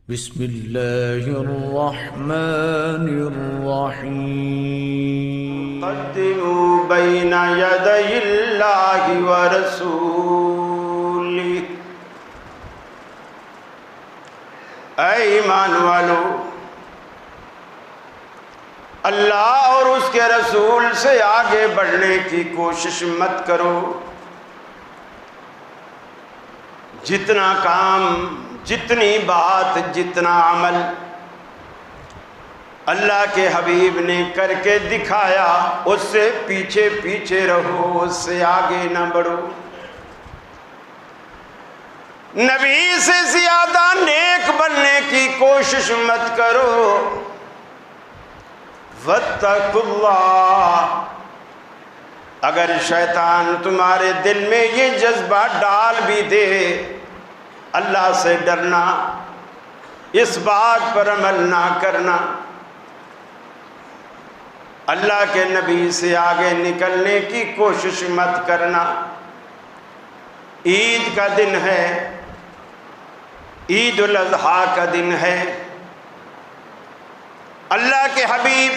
بسم اللہ الرحمن الرحیم قدموا بین یدی اللہ ورسولہ۔ اے ایمان والو، اللہ اور اس کے رسول سے آگے بڑھنے کی کوشش مت کرو۔ جتنا کام، جتنی بات، جتنا عمل اللہ کے حبیب نے کر کے دکھایا، اس سے پیچھے پیچھے رہو، اس سے آگے نہ بڑھو۔ نبی سے زیادہ نیک بننے کی کوشش مت کرو۔ واتقوا اللہ۔ اگر شیطان تمہارے دل میں یہ جذبہ ڈال بھی دے، اللہ سے ڈرنا، اس بات پر عمل نہ کرنا، اللہ کے نبی سے آگے نکلنے کی کوشش مت کرنا۔ عید کا دن ہے، عید الاضحیٰ کا دن ہے، اللہ کے حبیب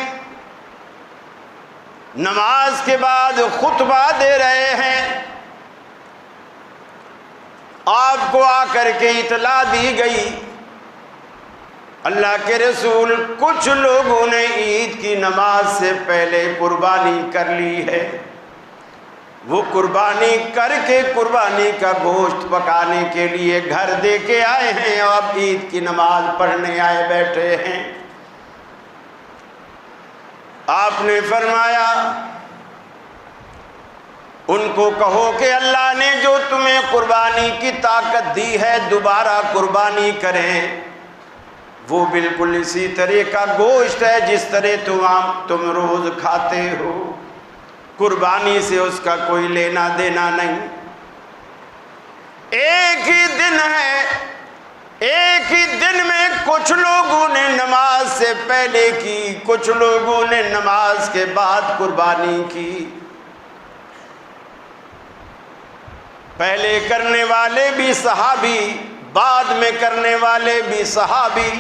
نماز کے بعد خطبہ دے رہے ہیں۔ آپ کو آ کر کے اطلاع دی گئی، اللہ کے رسول کچھ لوگوں نے عید کی نماز سے پہلے قربانی کر لی ہے۔ وہ قربانی کر کے قربانی کا گوشت پکانے کے لیے گھر دے کے آئے ہیں، اور اب عید کی نماز پڑھنے آئے بیٹھے ہیں۔ آپ نے فرمایا ان کو کہو کہ اللہ نے جو تمہیں قربانی کی طاقت دی ہے، دوبارہ قربانی کریں۔ وہ بالکل اسی طرح کا گوشت ہے جس طرح تم روز کھاتے ہو، قربانی سے اس کا کوئی لینا دینا نہیں۔ ایک ہی دن ہے، ایک ہی دن میں کچھ لوگوں نے نماز سے پہلے کی، کچھ لوگوں نے نماز کے بعد قربانی کی۔ پہلے کرنے والے بھی صحابی، بعد میں کرنے والے بھی صحابی۔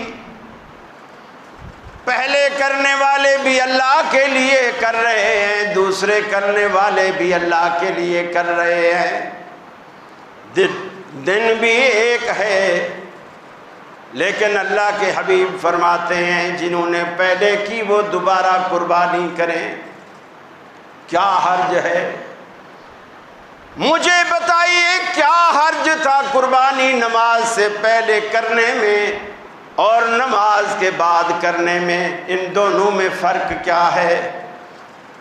پہلے کرنے والے بھی اللہ کے لیے کر رہے ہیں، دوسرے کرنے والے بھی اللہ کے لیے کر رہے ہیں۔ دن بھی ایک ہے، لیکن اللہ کے حبیب فرماتے ہیں جنہوں نے پہلے کی وہ دوبارہ قربانی کریں۔ کیا حرج ہے؟ مجھے بتائیے کیا حرج تھا قربانی نماز سے پہلے کرنے میں اور نماز کے بعد کرنے میں؟ ان دونوں میں فرق کیا ہے؟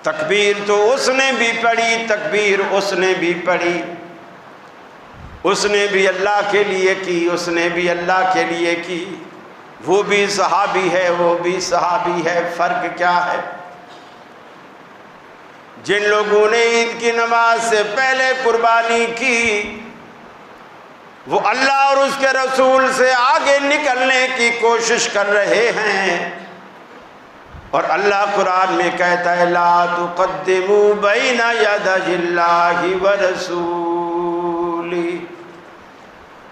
تکبیر تو اس نے بھی پڑھی، تکبیر اس نے بھی پڑھی، اس نے بھی اللہ کے لیے کی، اس نے بھی اللہ کے لیے کی۔ وہ بھی صحابی ہے، وہ بھی صحابی ہے۔ فرق کیا ہے؟ جن لوگوں نے عید کی نماز سے پہلے قربانی کی، وہ اللہ اور اس کے رسول سے آگے نکلنے کی کوشش کر رہے ہیں، اور اللہ قرآن میں کہتا ہے لا تقدموا بین یدی اللہ ورسولہ۔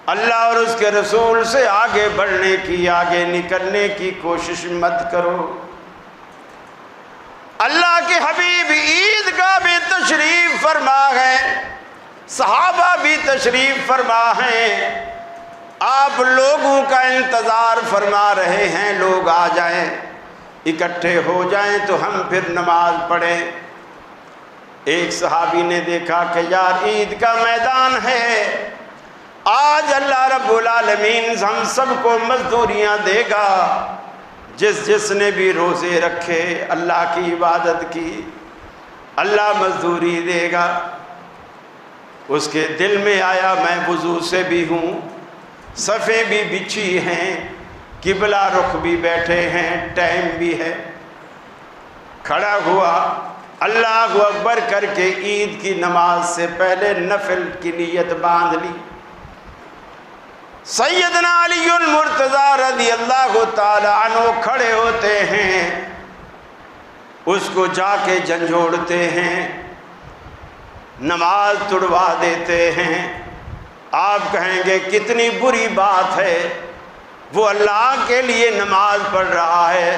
اللہ اور اس کے رسول سے آگے بڑھنے کی، آگے نکلنے کی کوشش مت کرو۔ اللہ کے حبیب عید کا بھی تشریف فرما ہے، صحابہ بھی تشریف فرما ہیں، آپ لوگوں کا انتظار فرما رہے ہیں لوگ آ جائیں، اکٹھے ہو جائیں تو ہم پھر نماز پڑھیں۔ ایک صحابی نے دیکھا کہ یار عید کا میدان ہے، آج اللہ رب العالمین ہم سب کو مزدوریاں دے گا۔ جس نے بھی روزے رکھے، اللہ کی عبادت کی، اللہ مزدوری دے گا۔ اس کے دل میں آیا میں وضو سے بھی ہوں، صفیں بھی بچھی ہیں، قبلہ رخ بھی بیٹھے ہیں، ٹائم بھی ہے۔ کھڑا ہوا، اللہ اکبر کر کے عید کی نماز سے پہلے نفل کی نیت باندھ لی۔ سیدنا علی المرتضیٰ رضی اللہ تعالی عنہ کھڑے ہوتے ہیں، اس کو جا کے جھنجھوڑتے ہیں، نماز تڑوا دیتے ہیں۔ آپ کہیں گے کتنی بری بات ہے، وہ اللہ کے لیے نماز پڑھ رہا ہے،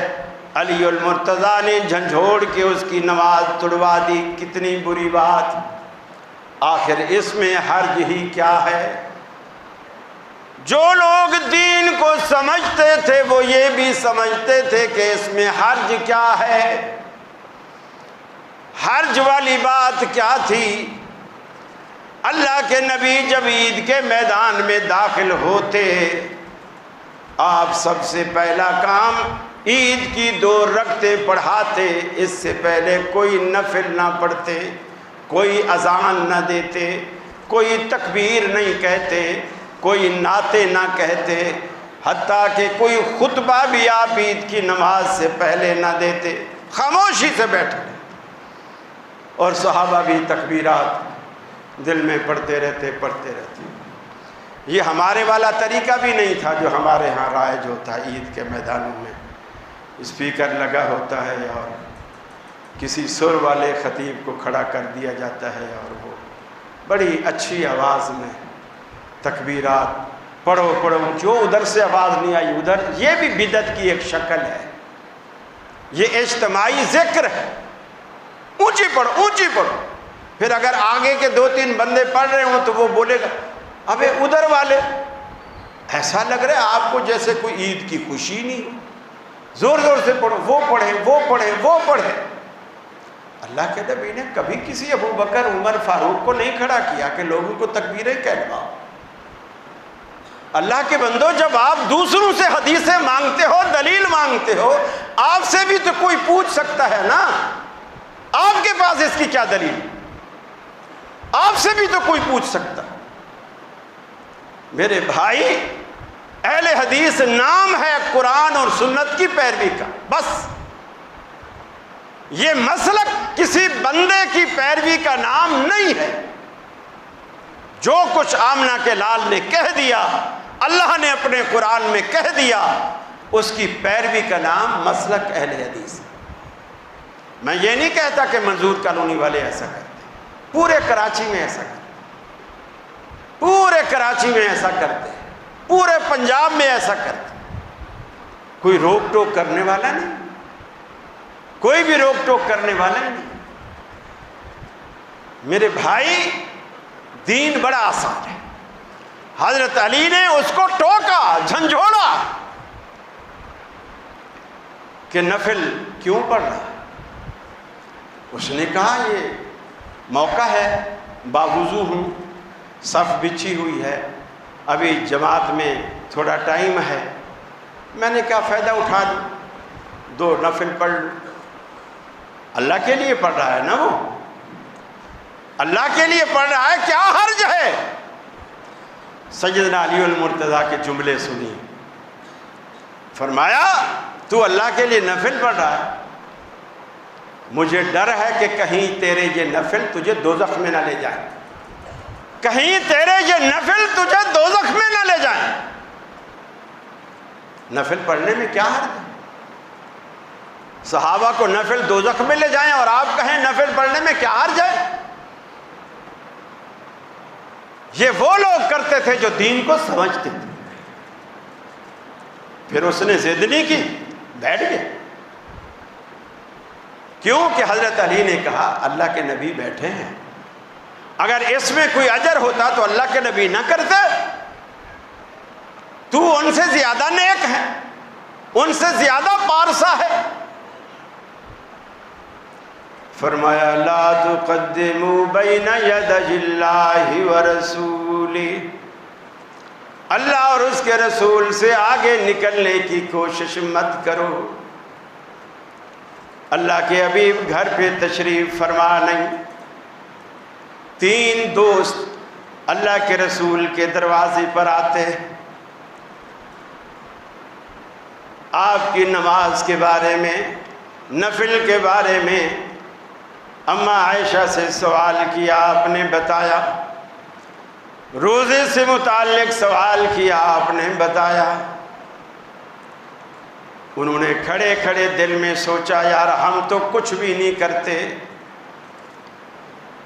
علی المرتضیٰ نے جھنجھوڑ کے اس کی نماز تڑوا دی۔ کتنی بری بات! آخر اس میں حرج ہی کیا ہے؟ جو لوگ دین کو سمجھتے تھے وہ یہ بھی سمجھتے تھے کہ اس میں حرج کیا ہے۔ حرج والی بات کیا تھی؟ اللہ کے نبی جب عید کے میدان میں داخل ہوتے، آپ سب سے پہلا کام عید کی 2 رکعتیں پڑھاتے، اس سے پہلے کوئی نفل نہ پڑھتے، کوئی اذان نہ دیتے، کوئی تکبیر نہیں کہتے، کوئی نعتیں نہ کہتے، حتیٰ کہ کوئی خطبہ بھی آپ عید کی نماز سے پہلے نہ دیتے، خاموشی سے بیٹھے۔ اور صحابہ بھی تکبیرات دل میں پڑھتے رہتے۔ یہ ہمارے والا طریقہ بھی نہیں تھا جو ہمارے ہاں رائج ہوتا ہے۔ عید کے میدانوں میں اسپیکر لگا ہوتا ہے اور کسی سر والے خطیب کو کھڑا کر دیا جاتا ہے اور وہ بڑی اچھی آواز میں تکبیرات پڑھو، جو ادھر سے آواز نہیں آئی ادھر۔ یہ بھی بدعت کی ایک شکل ہے، یہ اجتماعی ذکر ہے، اونچی پڑھو۔ پھر اگر آگے کے 2-3 بندے پڑھ رہے ہوں تو وہ بولے گا ابے ادھر والے، ایسا لگ رہا ہے آپ کو جیسے کوئی عید کی خوشی نہیں۔ زور سے پڑھو، وہ پڑھے۔ اللہ کے نبی نے کبھی کسی ابو بکر عمر فاروق کو نہیں کھڑا کیا کہ لوگوں کو تکبیریں کہلواؤ۔ اللہ کے بندو، جب آپ دوسروں سے حدیثیں مانگتے ہو، دلیل مانگتے ہو، آپ سے بھی تو کوئی پوچھ سکتا ہے نا، آپ کے پاس اس کی کیا دلیل؟ آپ سے بھی تو کوئی پوچھ سکتا۔ میرے بھائی، اہل حدیث نام ہے قرآن اور سنت کی پیروی کا، بس۔ یہ مسلک کسی بندے کی پیروی کا نام نہیں ہے۔ جو کچھ آمنہ کے لال نے کہہ دیا، اللہ نے اپنے قرآن میں کہہ دیا، اس کی پیروی کا نام مسلک اہل حدیث ہے۔ میں یہ نہیں کہتا کہ منظور کالونی والے ایسا کرتے، پورے کراچی میں ایسا کرتے، پورے پنجاب میں ایسا کرتے۔ کوئی روک ٹوک کرنے والا نہیں، کوئی بھی روک ٹوک کرنے والا نہیں۔ میرے بھائی، دین بڑا آسان ہے۔ حضرت علی نے اس کو ٹوکا، جھنجھوڑا کہ نفل کیوں پڑھ رہا ہے؟ اس نے کہا یہ موقع ہے، باوضو ہوں، صف بچھی ہوئی ہے، ابھی جماعت میں تھوڑا ٹائم ہے، میں نے کہا فائدہ اٹھا لوں، 2 نفل پڑھ لوں۔ اللہ کے لیے پڑھ رہا ہے نا، وہ اللہ کے لیے پڑھ رہا ہے، کیا حرج ہے؟ سیدنا علی المرتضیٰ کے جملے سنی، فرمایا تو اللہ کے لیے نفل پڑھ رہا ہے، مجھے ڈر ہے کہ کہیں تیرے یہ نفل تجھے دوزخ میں نہ لے جائیں، کہیں تیرے یہ نفل تجھے دوزخ میں نہ لے جائیں۔ نفل پڑھنے میں کیا حرج ہے؟ صحابہ کو نفل دوزخ میں لے جائیں اور آپ کہیں نفل پڑھنے میں کیا حرج ہے؟ یہ وہ لوگ کرتے تھے جو دین کو سمجھتے تھے۔ پھر اس نے ضد نہیں کی، بیٹھ گئے۔ کیوں کہ حضرت علی نے کہا اللہ کے نبی بیٹھے ہیں، اگر اس میں کوئی اجر ہوتا تو اللہ کے نبی نہ کرتے، تو ان سے زیادہ نیک ہے، ان سے زیادہ پارسا ہے۔ فرمایا لا تقدموا بین یدی اللہ ورسولہ، اللہ اور اس کے رسول سے آگے نکلنے کی کوشش مت کرو۔ اللہ کے حبیب گھر پہ تشریف فرما نہیں، 3 دوست اللہ کے رسول کے دروازے پر آتے، آپ کی نماز کے بارے میں، نفل کے بارے میں اماں عائشہ سے سوال کیا، آپ نے بتایا، روزے سے متعلق سوال کیا، آپ نے بتایا۔ انہوں نے کھڑے کھڑے دل میں سوچا یار ہم تو کچھ بھی نہیں کرتے۔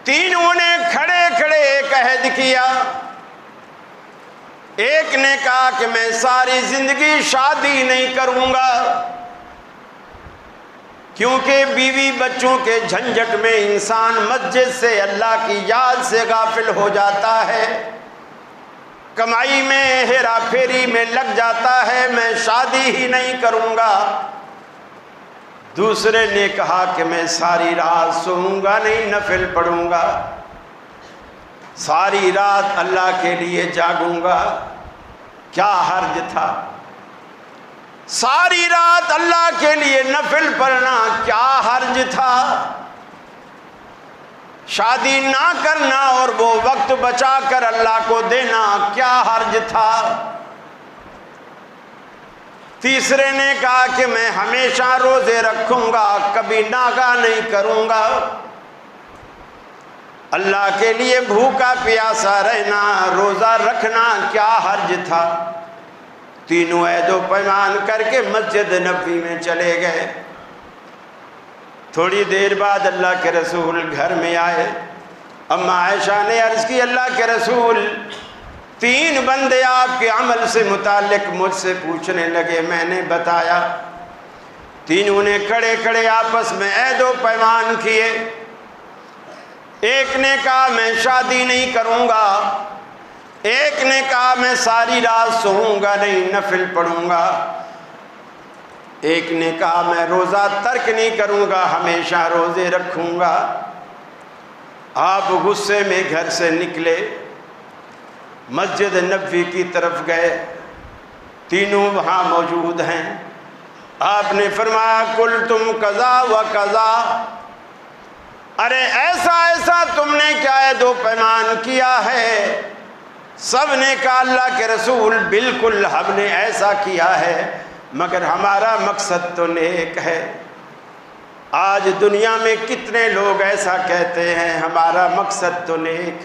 تینوں نے کھڑے کھڑے ایک عہد کیا، ایک نے کہا کہ میں ساری زندگی شادی نہیں کروں گا، کیونکہ بیوی بچوں کے جھنجٹ میں انسان مسجد سے اللہ کی یاد سے غافل ہو جاتا ہے، کمائی میں ہیرا پھیری میں لگ جاتا ہے، میں شادی ہی نہیں کروں گا۔ دوسرے نے کہا کہ میں ساری رات سوؤں گا نہیں، نفل پڑھوں گا، ساری رات اللہ کے لیے جاگوں گا۔ کیا حرج تھا؟ ساری رات اللہ کے لیے نفل پڑھنا کیا حرج تھا؟ شادی نہ کرنا اور وہ وقت بچا کر اللہ کو دینا کیا حرج تھا؟ تیسرے نے کہا کہ میں ہمیشہ روزے رکھوں گا، کبھی ناغہ نہیں کروں گا، اللہ کے لیے بھوکا پیاسا رہنا، روزہ رکھنا کیا حرج تھا؟ تینوں عہد و پیمان کر کے مسجد نبوی میں چلے گئے۔ تھوڑی دیر بعد اللہ کے رسول گھر میں آئے۔ اما عائشہ نے عرض کی، اللہ کے رسول 3 بندے آپ کے عمل سے متعلق مجھ سے پوچھنے لگے، میں نے بتایا۔ تینوں نے کھڑے کھڑے آپس میں عہد و پیمان کیے۔ ایک نے کہا میں شادی نہیں کروں گا، ایک نے کہا میں ساری رات سوؤں گا نہیں، نفل پڑھوں گا، ایک نے کہا میں روزہ ترک نہیں کروں گا، ہمیشہ روزے رکھوں گا۔ آپ غصے میں گھر سے نکلے، مسجد نبوی کی طرف گئے، تینوں وہاں موجود ہیں۔ آپ نے فرمایا قلتم قضا و قضا، ارے ایسا ایسا تم نے کیا عہد و پیمان کیا ہے؟ سب نے کہا اللہ کے رسول بالکل ہم نے ایسا کیا ہے، مگر ہمارا مقصد تو نیک ہے۔ آج دنیا میں کتنے لوگ ایسا کہتے ہیں ہمارا مقصد تو نیک،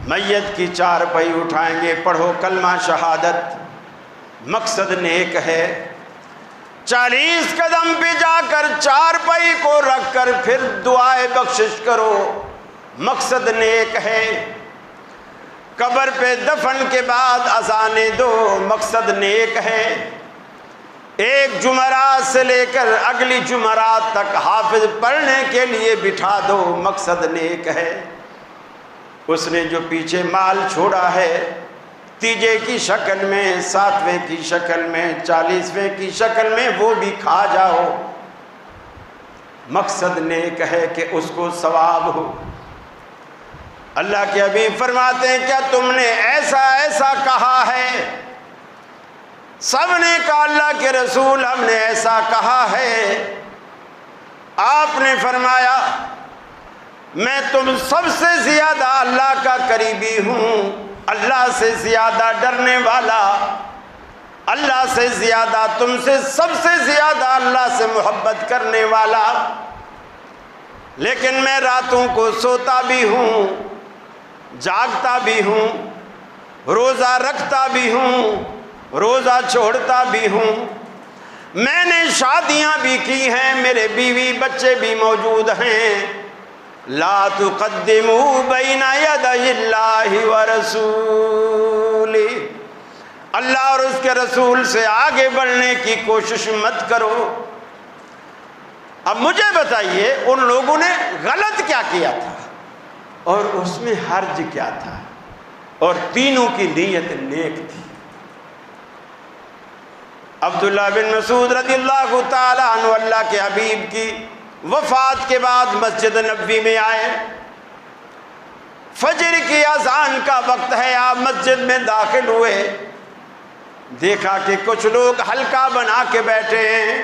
میت کی چارپائی اٹھائیں گے، پڑھو کلمہ شہادت، مقصد نیک ہے۔ 40 قدم پہ جا کر چارپائی کو رکھ کر پھر دعائے بخشش کرو، مقصد نیک ہے۔ قبر پہ دفن کے بعد اذانیں دو، مقصد نیک ہے۔ ایک جمعرات سے لے کر اگلی جمعرات تک حافظ پڑھنے کے لیے بٹھا دو، مقصد نیک ہے۔ اس نے جو پیچھے مال چھوڑا ہے، تیجے کی شکل میں، 7ویں کی شکل میں، 40ویں کی شکل میں، وہ بھی کھا جاؤ، مقصد نیک ہے کہ اس کو ثواب ہو۔ اللہ کے حبیب فرماتے ہیں کیا تم نے ایسا ایسا کہا ہے؟ سب نے کہا اللہ کے رسول ہم نے ایسا کہا ہے۔ آپ نے فرمایا میں تم سب سے زیادہ اللہ کا قریبی ہوں، اللہ سے زیادہ ڈرنے والا، اللہ سے زیادہ، تم سے سب سے زیادہ اللہ سے محبت کرنے والا، لیکن میں راتوں کو سوتا بھی ہوں، جاگتا بھی ہوں، روزہ رکھتا بھی ہوں، روزہ چھوڑتا بھی ہوں، میں نے شادیاں بھی کی ہیں، میرے بیوی بچے بھی موجود ہیں۔ لا تقدموا بین یدی اللہ ورسولہ، اللہ اور اس کے رسول سے آگے بڑھنے کی کوشش مت کرو۔ اب مجھے بتائیے ان لوگوں نے غلط کیا کیا تھا اور اس میں حرج کیا تھا؟ اور تینوں کی نیت نیک تھی۔ عبداللہ بن مسعود رضی اللہ تعالی عنہ اللہ کے حبیب کی وفات کے بعد مسجد نبوی میں آئے، فجر کی اذان کا وقت ہے، آپ مسجد میں داخل ہوئے، دیکھا کہ کچھ لوگ حلقہ بنا کے بیٹھے ہیں،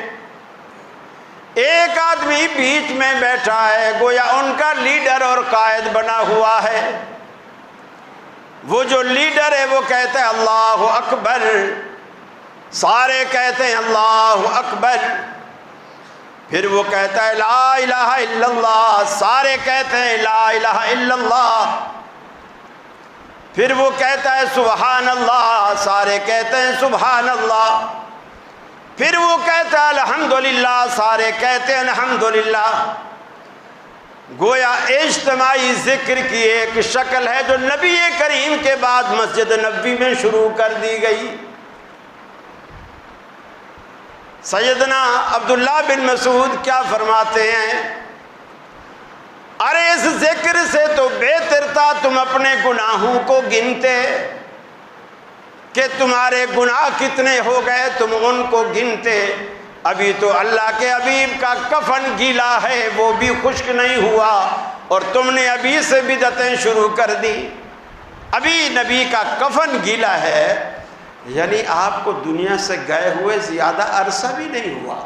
ایک آدمی بیچ میں بیٹھا ہے، گویا ان کا لیڈر اور قائد بنا ہوا ہے۔ وہ جو لیڈر ہے وہ کہتا ہے اللہ اکبر، سارے کہتے ہیں اللہ اکبر، پھر وہ کہتا ہے لا الہ الا اللہ، سارے کہتے ہیں لا الہ الا اللہ، پھر وہ کہتا ہے سبحان اللہ، سارے کہتے ہیں سبحان اللہ، پھر وہ کہتا ہے الحمدللہ، سارے کہتے ہیں الحمدللہ۔ گویا اجتماعی ذکر کی ایک شکل ہے جو نبی کریم کے بعد مسجد نبوی میں شروع کر دی گئی۔ سیدنا عبداللہ بن مسعود کیا فرماتے ہیں؟ ارے اس ذکر سے تو بہتر تھا تم اپنے گناہوں کو گنتے، کہ تمہارے گناہ کتنے ہو گئے تم ان کو گنتے۔ ابھی تو اللہ کے حبیب کا کفن گیلا ہے، وہ بھی خشک نہیں ہوا، اور تم نے ابھی سے بدعتیں شروع کر دی۔ ابھی نبی کا کفن گیلا ہے، یعنی آپ کو دنیا سے گئے ہوئے زیادہ عرصہ بھی نہیں ہوا،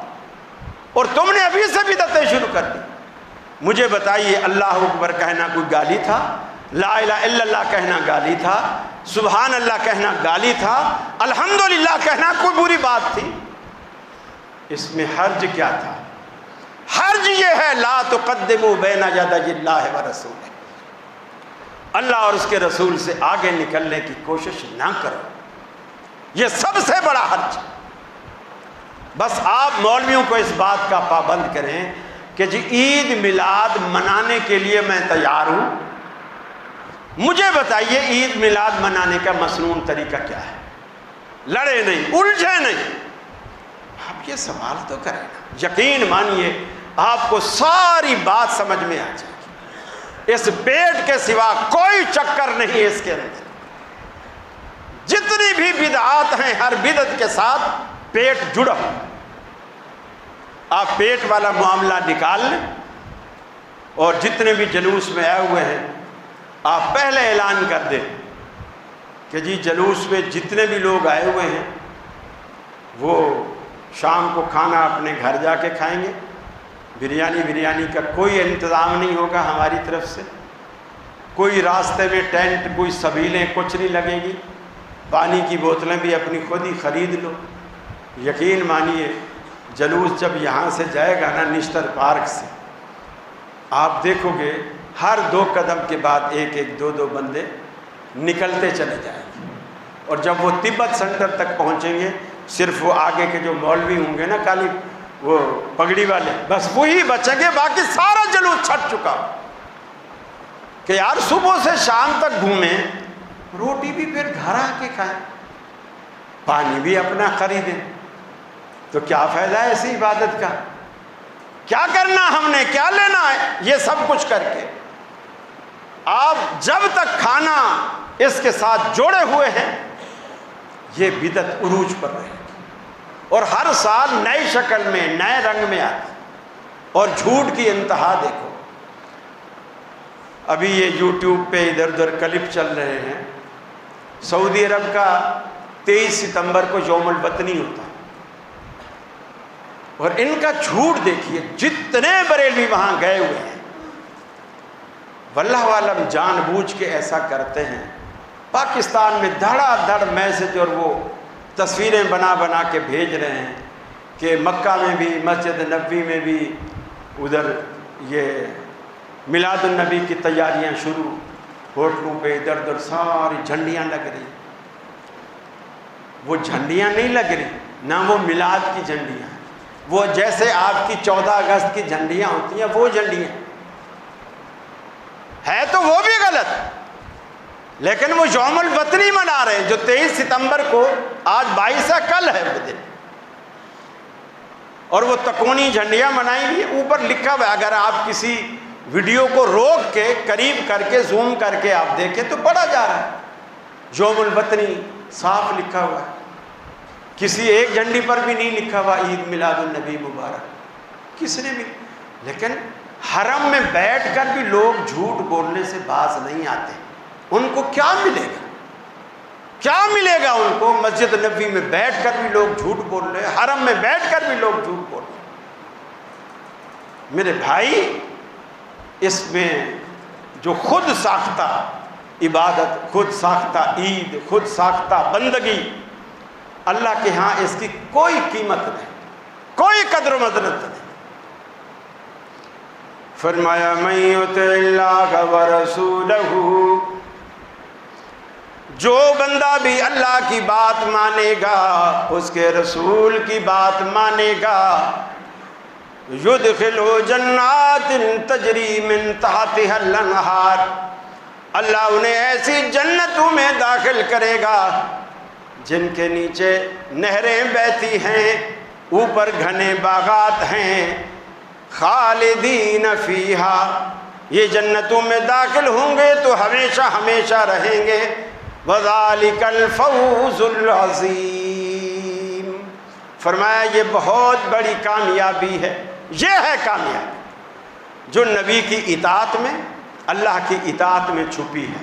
اور تم نے ابھی سے بدعتیں شروع کر دی۔ مجھے بتائیے، اللہ اکبر کہنا کوئی گالی تھا؟ لا الہ الا اللہ کہنا گالی تھا؟ سبحان اللہ کہنا گالی تھا؟ الحمدللہ کہنا کوئی بری بات تھی؟ اس میں حرج کیا تھا؟ حرج یہ ہے لا تقدموا بین یدی اللہ ورسولہ، اللہ اور اس کے رسول سے آگے نکلنے کی کوشش نہ کرو، یہ سب سے بڑا حرج۔ بس آپ مولویوں کو اس بات کا پابند کریں کہ جی عید میلاد منانے کے لیے میں تیار ہوں، مجھے بتائیے عید میلاد منانے کا مسنون طریقہ کیا ہے؟ لڑے نہیں، الجھے نہیں، آپ یہ سوال تو کریں نا۔ یقین مانیے آپ کو ساری بات سمجھ میں آ جائے گی۔ اس پیٹ کے سوا کوئی چکر نہیں ہے اس کے اندر۔ جتنی بھی بدعات ہیں ہر بدعت کے ساتھ پیٹ جڑا ہو۔ آپ پیٹ والا معاملہ نکال لیں، اور جتنے بھی جلوس میں آئے ہوئے ہیں آپ پہلے اعلان کر دیں کہ جی جلوس میں جتنے بھی لوگ آئے ہوئے ہیں وہ شام کو کھانا اپنے گھر جا کے کھائیں گے۔ بریانی کا کوئی انتظام نہیں ہوگا ہماری طرف سے، کوئی راستے میں ٹینٹ، کوئی سبیلیں کچھ نہیں لگے گی، پانی کی بوتلیں بھی اپنی خود ہی خرید لو۔ یقین مانیے جلوس جب یہاں سے جائے گا نا نشتر پارک سے، آپ دیکھو گے ہر 2 قدم کے بعد ایک دو بندے نکلتے چلے جائیں گے، اور جب وہ تبت سینٹر تک پہنچیں گے صرف وہ آگے کے جو مولوی ہوں گے نا کالی وہ پگڑی والے، بس وہی بچیں گے، باقی سارا جلوس چھٹ چکا کہ یار صبح سے شام تک گھومیں، روٹی بھی پھر گھر آ کے کھائیں، پانی بھی اپنا خریدیں، تو کیا فائدہ ہے ایسی عبادت کا؟ کیا کرنا ہم نے، کیا لینا ہے یہ سب کچھ کر کے؟ آپ جب تک کھانا اس کے ساتھ جوڑے ہوئے ہیں یہ بدعت عروج پر رہے گی، اور ہر سال نئی شکل میں نئے رنگ میں آتی، اور جھوٹ کی انتہا دیکھو۔ ابھی یہ یوٹیوب پہ ادھر ادھر کلپ چل رہے ہیں، سعودی عرب کا 23 ستمبر کو یوم الوطنی ہوتا ہے، اور ان کا جھوٹ دیکھیے، جتنے بریلوی وہاں گئے ہوئے ہیں واللہ عالم جان بوجھ کے ایسا کرتے ہیں۔ پاکستان میں دھڑا دھڑ میسج اور وہ تصویریں بنا بنا کے بھیج رہے ہیں کہ مکہ میں بھی، مسجد نبوی میں بھی، ادھر یہ میلاد النبی کی تیاریاں شروع، ہوٹلوں پہ ادھر ادھر ساری جھنڈیاں لگ رہی۔ وہ جھنڈیاں نہیں لگ رہی، نہ وہ میلاد کی جھنڈیاں، وہ جیسے آپ کی 14 اگست کی جھنڈیاں ہوتی ہیں وہ جھنڈیاں ہے، تو وہ بھی غلط، لیکن وہ یوم الوطنی منا رہے ہیں جو 23 ستمبر کو، آج 22 ہے، کل ہے وہ دن، اور وہ تکونی جھنڈیاں منائی ہوئی، اوپر لکھا ہوا ہے، اگر آپ کسی ویڈیو کو روک کے قریب کر کے زوم کر کے آپ دیکھیں تو پڑھا جا رہا ہے یوم الوطنی صاف لکھا ہوا ہے، کسی ایک جھنڈی پر بھی نہیں لکھا ہوا عید میلاد النبی مبارک، کس نے بھی۔ لیکن حرم میں بیٹھ کر بھی لوگ جھوٹ بولنے سے باز نہیں آتے، ان کو کیا ملے گا؟ کیا ملے گا ان کو؟ مسجد نبوی میں بیٹھ کر بھی لوگ جھوٹ بول رہے ہیں، حرم میں بیٹھ کر بھی لوگ جھوٹ بول رہے ہیں۔ میرے بھائی، اس میں جو خود ساختہ عبادت، خود ساختہ عید، خود ساختہ بندگی، اللہ کے ہاں اس کی کوئی قیمت نہیں، کوئی قدر و منزلت نہیں۔ فرمایا من یطع اللہ ورسولہ، جو بندہ بھی اللہ کی بات مانے گا، اس کے رسول کی بات مانے گا، یدخلہ جنات تجری من تحتہا الانہار، اللہ انہیں ایسی جنتوں میں داخل کرے گا جن کے نیچے نہریں بہتی ہیں، اوپر گھنے باغات ہیں، خالدین فیہا، یہ جنتوں میں داخل ہوں گے تو ہمیشہ ہمیشہ رہیں گے، وذالک الفوز العظیم، فرمایا یہ بہت بڑی کامیابی ہے، یہ ہے کامیابی جو نبی کی اطاعت میں، اللہ کی اطاعت میں چھپی ہے،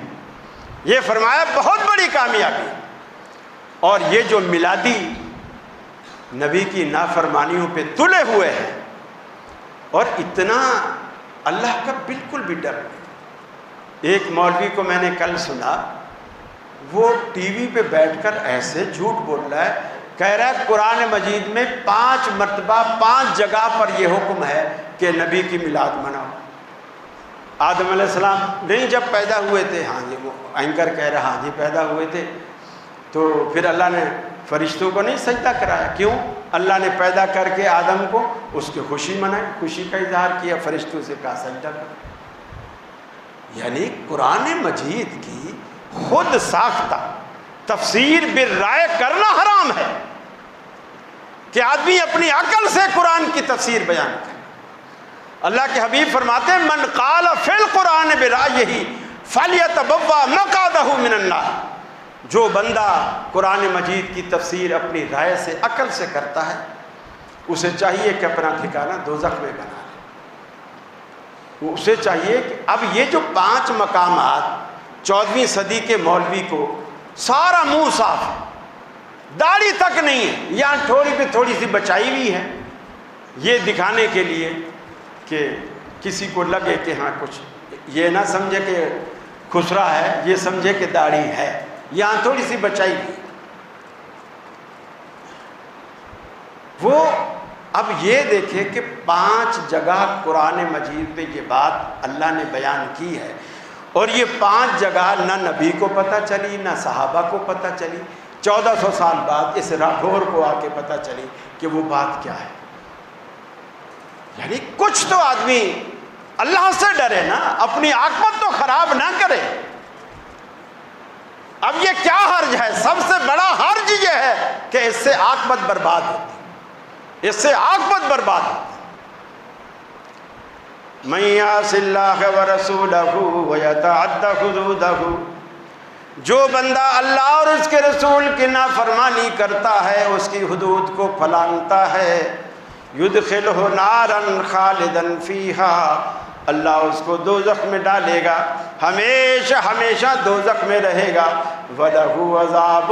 یہ فرمایا بہت بڑی کامیابی۔ اور یہ جو میلادی نبی کی نافرمانیوں پہ تلے ہوئے ہیں اور اتنا اللہ کا بالکل بھی ڈر نہیں۔ ایک مولوی کو میں نے کل سنا، وہ ٹی وی پہ بیٹھ کر ایسے جھوٹ بول رہا ہے، کہہ رہا ہے قرآن مجید میں 5 مرتبہ 5 جگہ پر یہ حکم ہے کہ نبی کی میلاد مناؤ۔ آدم علیہ السلام نہیں جب پیدا ہوئے تھے، ہاں جی، وہ اینکر کہہ رہا ہاں جی پیدا ہوئے تھے، تو پھر اللہ نے فرشتوں کو نہیں سجدہ کرایا، کیوں؟ اللہ نے پیدا کر کے آدم کو اس کی خوشی منائی، خوشی کا اظہار کیا، فرشتوں سے کہا سجدہ کرو۔ یعنی قرآن مجید کی خود ساختہ تفسیر بالرائے کرنا حرام ہے کہ آدمی اپنی عقل سے قرآن کی تفسیر بیان کرے۔ اللہ کے حبیب فرماتے ہیں من قال فی القرآن برائیہ فلیتبوأ مقعدہ من النار، جو بندہ قرآن مجید کی تفسیر اپنی رائے سے، عقل سے کرتا ہے، اسے چاہیے کہ اپنا ٹھکانہ دوزخ میں بنا لے۔ اسے چاہیے کہ اب یہ جو 5 مقامات 14ویں صدی کے مولوی کو سارا منہ صاف ہے، داڑھی تک نہیں ہے، یہاں تھوڑی پہ تھوڑی سی بچائی ہوئی ہے، یہ دکھانے کے لیے کہ کسی کو لگے کہ ہاں کچھ، یہ نہ سمجھے کہ خسرا ہے، یہ سمجھے کہ داڑھی ہے، یہاں تھوڑی سی بچائی ہوئی۔ وہ اب یہ دیکھیں کہ 5 جگہ قرآن مجید میں یہ بات اللہ نے بیان کی ہے، اور یہ 5 جگہ نہ نبی کو پتہ چلی نہ صحابہ کو پتہ چلی، 1400 سال بعد اس راٹھور کو آ کے پتہ چلی کہ وہ بات کیا ہے۔ یعنی کچھ تو آدمی اللہ سے ڈرے نا، اپنی عاقبت تو خراب نہ کرے۔ اب یہ کیا حرج ہے؟ سب سے بڑا حرج یہ ہے کہ اس سے عاقبت برباد ہوتی، اس سے عاقبت برباد ہوتی۔ من یعص اللہ ورسولہ ویتعد حدودہ، جو بندہ اللہ اور اس کے رسول کی نافرمانی کرتا ہے، اس کی حدود کو پھلانگتا ہے، یدخلہ نارا خالدا فیہا، اللہ اس کو دوزخ میں ڈالے گا، ہمیشہ ہمیشہ دوزخ میں رہے گا، وَلَهُ عَذَابٌ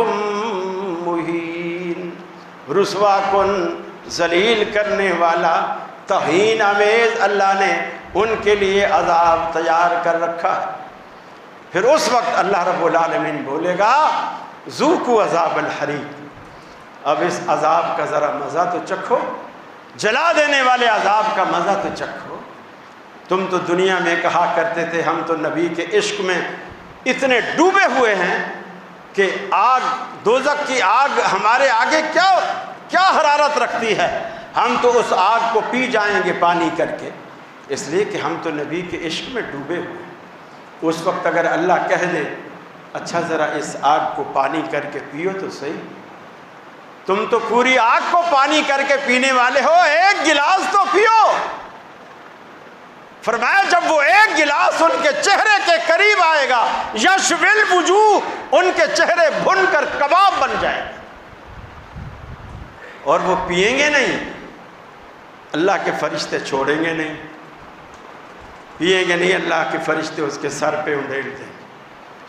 مُّہِینٌ، رسوا کن، ذلیل کرنے والا، توہین آمیز اللہ نے ان کے لیے عذاب تیار کر رکھا ہے۔ پھر اس وقت اللہ رب العالمین بولے گا ذوقوا عذاب الحریق، اب اس عذاب کا ذرا مزہ تو چکھو، جلا دینے والے عذاب کا مزہ تو چکھو۔ تم تو دنیا میں کہا کرتے تھے ہم تو نبی کے عشق میں اتنے ڈوبے ہوئے ہیں کہ آگ، دوزخ کی آگ ہمارے آگے کیا حرارت رکھتی ہے، ہم تو اس آگ کو پی جائیں گے پانی کر کے، اس لیے کہ ہم تو نبی کے عشق میں ڈوبے ہوئے ہیں۔ اس وقت اگر اللہ کہہ دے اچھا ذرا اس آگ کو پانی کر کے پیو تو صحیح، تم تو پوری آگ کو پانی کر کے پینے والے ہو، ایک گلاس تو پیو۔ فرمایا جب وہ ایک گلاس ان کے چہرے کے قریب آئے گا، یشوی الوجوہ، ان کے چہرے بھن کر کباب بن جائیں گے، اور وہ پیئیں گے نہیں، اللہ کے فرشتے چھوڑیں گے نہیں، پیئیں گے نہیں، اللہ کے فرشتے اس کے سر پہ انڈیلتے ہیں۔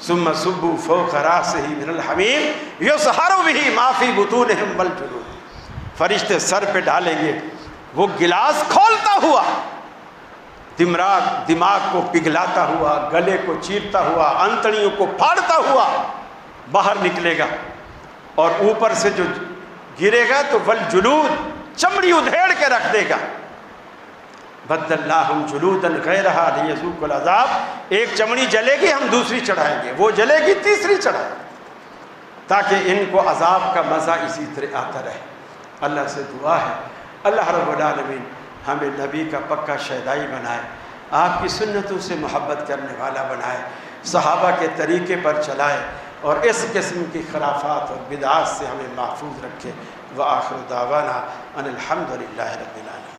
ثم صبوا فوق راسہ من الحمیم یصہر بہ ما فی بطونہم والجلود، فرشتے سر پہ ڈالیں گے، وہ گلاس کھولتا ہوا دماغ کو پگھلاتا ہوا، گلے کو چیرتا ہوا، انتڑیوں کو پھاڑتا ہوا باہر نکلے گا، اور اوپر سے جو گرے گا تو والجلود، چمڑی ادھیڑ کے رکھ دے گا۔ بدلناہم جلودا غیرہا لیذوقوا العذاب، ایک چمڑی جلے گی ہم دوسری چڑھائیں گے، وہ جلے گی تیسری چڑھائیں گے، تاکہ ان کو عذاب کا مزہ اسی طرح آتا رہے۔ اللہ سے دعا ہے اللہ رب العالمین ہمیں نبی کا پکا شیدائی بنائے، آپ کی سنتوں سے محبت کرنے والا بنائے، صحابہ کے طریقے پر چلائے، اور اس قسم کی خرافات اور بدعات سے ہمیں محفوظ رکھے۔ وآخر دعوانا ان الحمد للہ رب العالمین۔